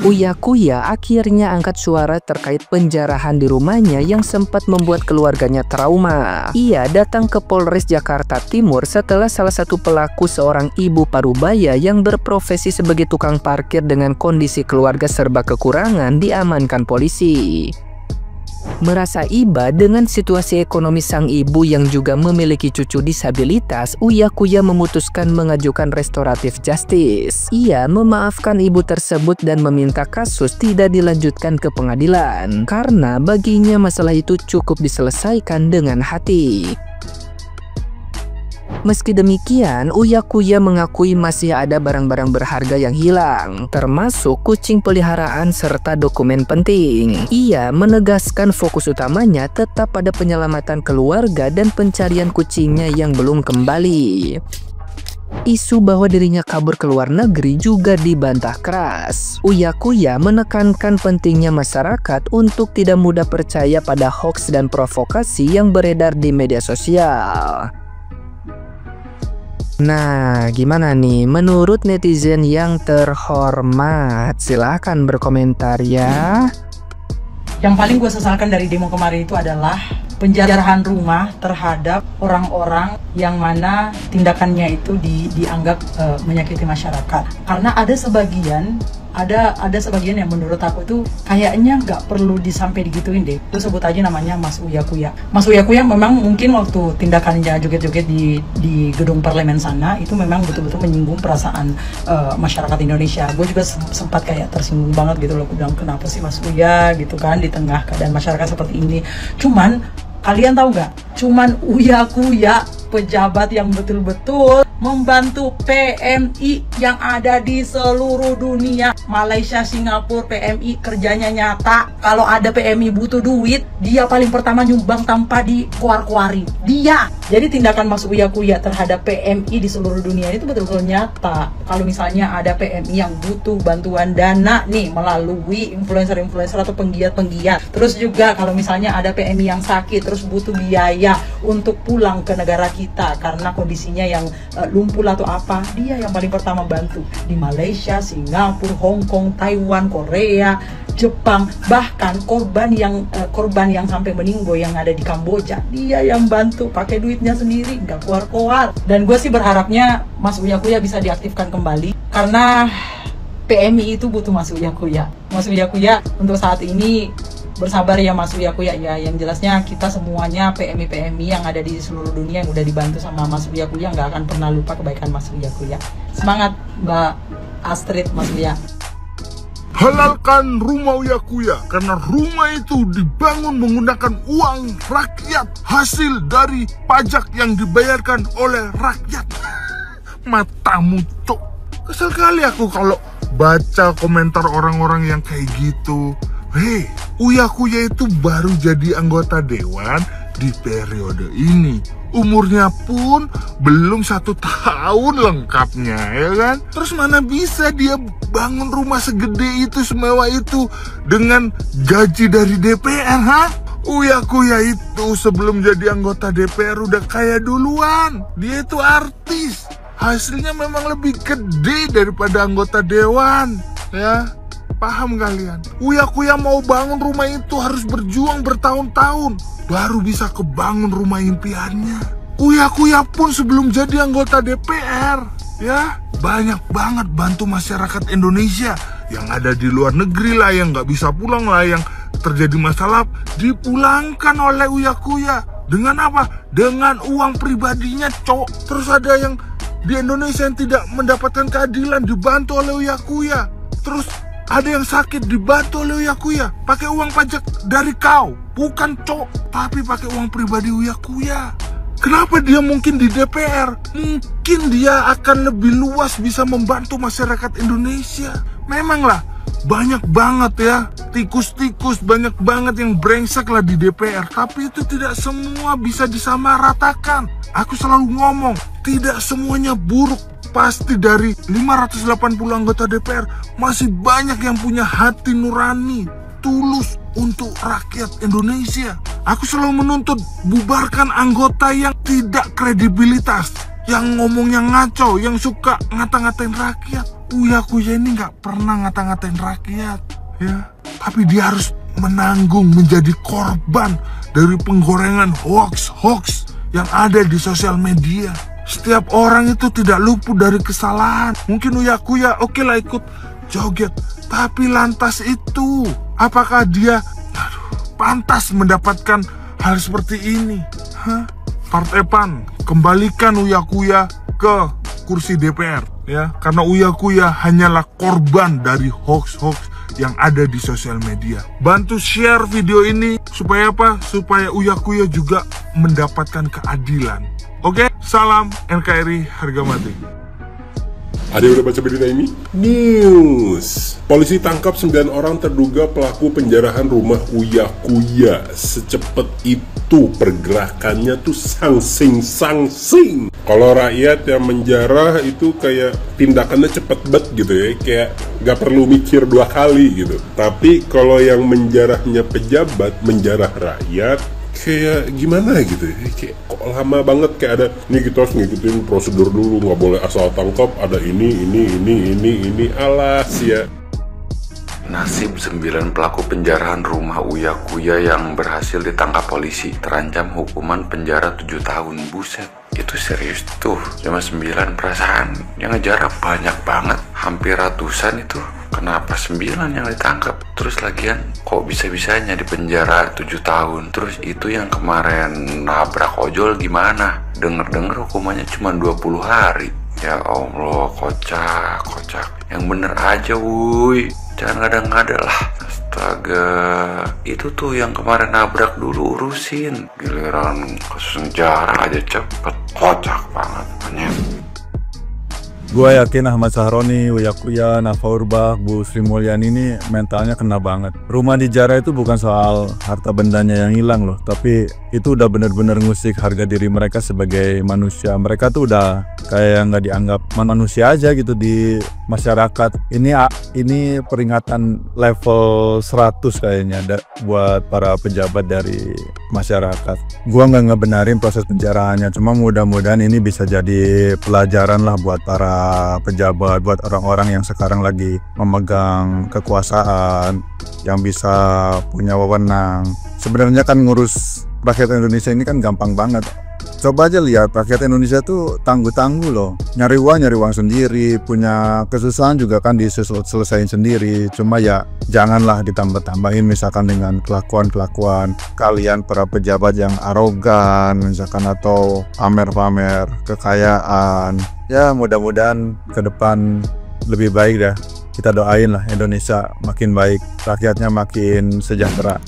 Uya Kuya akhirnya angkat suara terkait penjarahan di rumahnya yang sempat membuat keluarganya trauma. Ia datang ke Polres Jakarta Timur setelah salah satu pelaku, seorang ibu parubaya yang berprofesi sebagai tukang parkir dengan kondisi keluarga serba kekurangan, diamankan polisi. Merasa iba dengan situasi ekonomi sang ibu yang juga memiliki cucu disabilitas, Uya Kuya memutuskan mengajukan restoratif justice. Ia memaafkan ibu tersebut dan meminta kasus tidak dilanjutkan ke pengadilan karena baginya masalah itu cukup diselesaikan dengan hati. Meski demikian, Uya Kuya mengakui masih ada barang-barang berharga yang hilang, termasuk kucing peliharaan serta dokumen penting. Ia menegaskan fokus utamanya tetap pada penyelamatan keluarga dan pencarian kucingnya yang belum kembali. Isu bahwa dirinya kabur ke luar negeri juga dibantah keras. Uya Kuya menekankan pentingnya masyarakat untuk tidak mudah percaya pada hoaks dan provokasi yang beredar di media sosial. Nah, gimana nih menurut netizen yang terhormat? Silahkan berkomentar ya. Yang paling gue sesalkan dari demo kemarin itu adalah penjarahan rumah terhadap orang-orang yang mana tindakannya itu dianggap menyakiti masyarakat. Karena ada sebagian yang menurut aku tuh kayaknya nggak perlu disampai digituin deh. Itu sebut aja namanya Mas Uya Kuya. Mas Uya Kuya memang mungkin waktu tindakannya joget-joget di gedung parlemen sana itu memang betul-betul menyinggung perasaan masyarakat Indonesia. Gue juga sempat kayak tersinggung banget gitu loh. Gue bilang kenapa sih Mas Uya gitu kan di tengah keadaan masyarakat seperti ini. Cuman kalian tahu nggak? Cuman Uya Kuya pejabat yang betul-betul membantu PMI yang ada di seluruh dunia. Malaysia, Singapura, PMI kerjanya nyata. Kalau ada PMI butuh duit, dia paling pertama nyumbang tanpa dikuar-kuari. Dia. Jadi tindakan Mas Uya Kuya terhadap PMI di seluruh dunia itu betul-betul nyata. Kalau misalnya ada PMI yang butuh bantuan dana nih melalui influencer-influencer atau penggiat-penggiat. Terus juga kalau misalnya ada PMI yang sakit terus butuh biaya untuk pulang ke negara kita karena kondisinya yang lumpuh atau apa, dia yang paling pertama bantu. Di Malaysia, Singapura, Hong Kong, Taiwan, Korea, Jepang, bahkan korban yang sampai meninggal yang ada di Kamboja, dia yang bantu pakai duitnya sendiri, nggak keluar-keluar. Dan gue sih berharapnya Mas Uya Kuya bisa diaktifkan kembali karena PMI itu butuh Mas Uya Kuya. Mas Uya Kuya untuk saat ini bersabar ya Mas Uya Kuya ya. Yang jelasnya kita semuanya PMI yang ada di seluruh dunia yang udah dibantu sama Mas Uya Kuya nggak akan pernah lupa kebaikan Mas Uya Kuya. Semangat Mbak Astrid, Mas Uya. Halalkan rumah Uya Kuya karena rumah itu dibangun menggunakan uang rakyat, hasil dari pajak yang dibayarkan oleh rakyat. Matamu cok. Kesel kali aku kalau baca komentar orang-orang yang kayak gitu. Hei, Uya Kuya itu baru jadi anggota dewan di periode ini. Umurnya pun belum 1 tahun lengkapnya, ya kan? Terus mana bisa dia bangun rumah segede itu, semewah itu dengan gaji dari DPR, ha? Uya Kuya itu sebelum jadi anggota DPR udah kaya duluan. Dia itu artis. Hasilnya memang lebih gede daripada anggota dewan, ya. Paham kalian? Uya Kuya mau bangun rumah itu harus berjuang bertahun-tahun baru bisa kebangun rumah impiannya. Uya Kuya pun sebelum jadi anggota DPR, ya, banyak banget bantu masyarakat Indonesia yang ada di luar negeri lah, yang nggak bisa pulang lah, yang terjadi masalah dipulangkan oleh Uya Kuya. Dengan apa? Dengan uang pribadinya, cok. Terus ada yang di Indonesia yang tidak mendapatkan keadilan dibantu oleh Uya Kuya. Terus ada yang sakit dibantu oleh Uya Kuya pakai uang pajak dari kau, bukan cok, tapi pakai uang pribadi Uya Kuya. Kenapa dia mungkin di DPR? Mungkin dia akan lebih luas bisa membantu masyarakat Indonesia. Memanglah banyak banget ya tikus-tikus, banyak banget yang brengsek lah di DPR. Tapi itu tidak semua bisa disamaratakan. Aku selalu ngomong, tidak semuanya buruk. Pasti dari 580 anggota DPR masih banyak yang punya hati nurani, tulus untuk rakyat Indonesia. Aku selalu menuntut bubarkan anggota yang tidak kredibilitas, yang ngomongnya ngaco, yang suka ngata-ngatain rakyat. Uya Kuya ini nggak pernah ngata-ngatain rakyat, ya. Tapi dia harus menanggung menjadi korban dari penggorengan hoax yang ada di sosial media. Setiap orang itu tidak luput dari kesalahan. Mungkin Uya Kuya oke lah ikut joget, tapi lantas itu apakah dia pantas mendapatkan hal seperti ini? Partai PAN, kembalikan Uya Kuya ke kursi DPR, ya, karena Uya Kuya hanyalah korban dari hoax yang ada di sosial media. Bantu share video ini supaya apa? Supaya Uya Kuya juga mendapatkan keadilan. Oke, salam NKRI harga mati. Ada yang udah baca berita ini? News. Polisi tangkap 9 orang terduga pelaku penjarahan rumah Uya Kuya. Secepat itu pergerakannya tuh sangsing. Kalau rakyat yang menjarah itu kayak tindakannya cepet banget gitu ya, kayak gak perlu mikir 2 kali gitu. Tapi kalau yang menjarahnya pejabat, menjarah rakyat, kayak gimana gitu ya, kayak kok lama banget, kayak ada nih kita harus ngikutin prosedur dulu, nggak boleh asal tangkap, ada ini alas ya. Nasib 9 pelaku penjarahan rumah Uya Kuya yang berhasil ditangkap polisi terancam hukuman penjara 7 tahun. Buset, itu serius tuh, cuma 9 perasaan yang ngejar banyak banget, hampir ratusan itu. Kenapa 9 yang ditangkap? Terus lagian kok bisa-bisanya di penjara 7 tahun? Terus itu yang kemarin nabrak ojol gimana? Dengar-dengar hukumannya cuma 20 hari. Ya Allah, kocak. Yang bener aja wuy, jangan ngada-ngada lah. Astaga, itu tuh yang kemarin nabrak dulu urusin. Giliran kasus penjara aja cepet, kocak banget. Gue yakin Ahmad Sahroni, Uya Kuya, Nafa Urbach, Bu Sri Mulyani ini mentalnya kena banget. Rumah dijara itu bukan soal harta bendanya yang hilang loh, tapi itu udah bener-bener ngusik harga diri mereka sebagai manusia. Mereka tuh udah kayak nggak dianggap manusia aja gitu di masyarakat. Ini peringatan level 100 kayaknya buat para pejabat dari masyarakat. Gua nggak ngebenarin proses penjaraannya, cuma mudah-mudahan ini bisa jadi pelajaran lah buat para pejabat, buat orang-orang yang sekarang lagi memegang kekuasaan, yang bisa punya wewenang. Sebenarnya kan ngurus rakyat Indonesia ini kan gampang banget. Coba aja lihat, rakyat Indonesia tuh tangguh-tangguh loh. Nyari uang sendiri, punya kesusahan juga kan diselesain sendiri. Cuma ya janganlah ditambah-tambahin misalkan dengan kelakuan kalian para pejabat yang arogan misalkan, atau pamer-pamer kekayaan. Ya mudah-mudahan ke depan lebih baik dah. Kita doain lah Indonesia makin baik, rakyatnya makin sejahtera.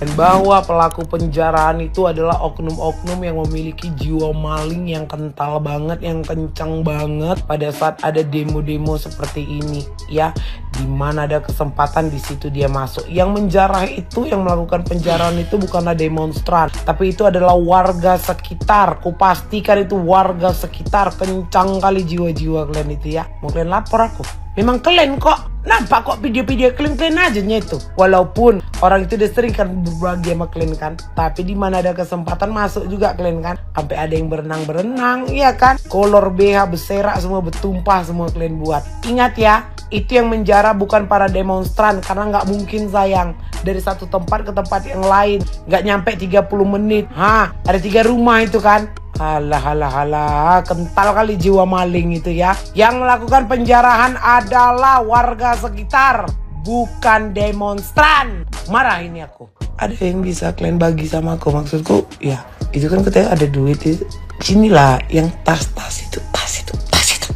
Dan bahwa pelaku penjarahan itu adalah oknum-oknum yang memiliki jiwa maling yang kental banget, yang kencang banget pada saat ada demo-demo seperti ini, ya. Dimana ada kesempatan di situ dia masuk. Yang menjarah itu, yang melakukan penjarahan itu bukanlah demonstran, tapi itu adalah warga sekitar. Kupastikan itu warga sekitar. Kencang kali jiwa-jiwa kalian itu ya. Mau kalian lapor aku? Memang kalian kok nampak kok video-video kalian aja itu. Walaupun orang itu udah sering kan berbagi sama kalian kan, tapi di mana ada kesempatan masuk juga kalian kan. Sampai ada yang berenang, iya kan. Kolor BH berserak semua, bertumpah semua kalian buat. Ingat ya, itu yang menjara bukan para demonstran, karena nggak mungkin sayang dari satu tempat ke tempat yang lain nggak nyampe 30 menit. Ada 3 rumah itu kan. Halah, kental kali jiwa maling itu ya. Yang melakukan penjarahan adalah warga sekitar, bukan demonstran. Marah ini aku. Ada yang bisa kalian bagi sama aku? Maksudku ya, itu kan katanya ada duit itu. Sinilah yang tas itu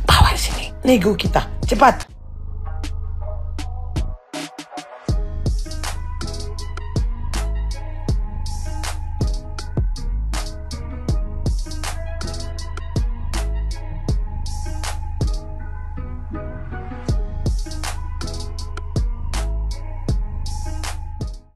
bawa sini. Nego kita, cepat.